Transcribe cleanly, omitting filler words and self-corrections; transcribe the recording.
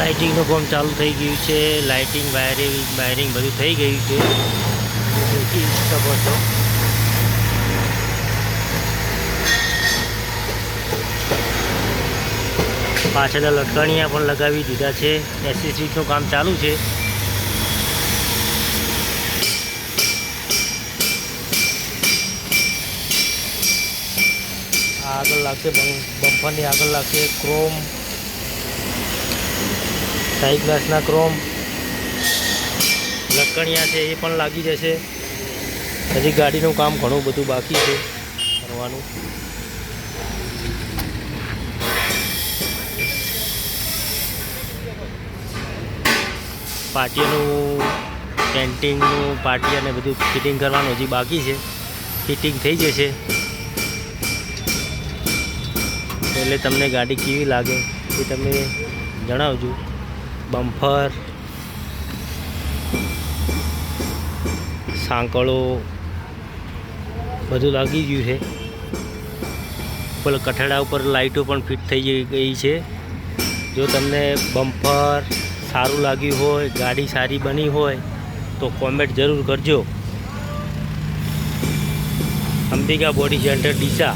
લાઇટિંગનું કામ ચાલુ થઈ ગયું છે. લાઇટિંગ વાયરિંગ બધું થઈ ગયું છે. જોઈ શકો છો. પાછળ લટકણિયા પણ લગાવી દીધા છે. એસી સ્વિચનું કામ ચાલુ છે. આગળ લાગશે બમ્પરની આગળ લાગશે ક્રોમ, સાઈ ગ્લાસના ક્રોમ લટકણિયા છે, એ પણ લાગી જશે. હજી ગાડીનું કામ ઘણું બધું બાકી છે કરવાનું. પાટિયાનું પેન્ટિંગનું પાટિયાને બધું ફિટિંગ કરવાનું હજી બાકી છે. ફિટિંગ થઈ જશે એટલે તમને ગાડી કેવી લાગે એ તમે જણાવજો. બમ્પર, સાંકળો બધું લાગી ગયું છે. ઉપર કઠેડા ઉપર લાઇટો પણ ફિટ થઈ ગઈ છે. જો તમને બમ્પર સારું લાગ્યું હોય, ગાડી સારી બની હોય તો કોમેન્ટ જરૂર કરજો. Ambika body centre Deesa.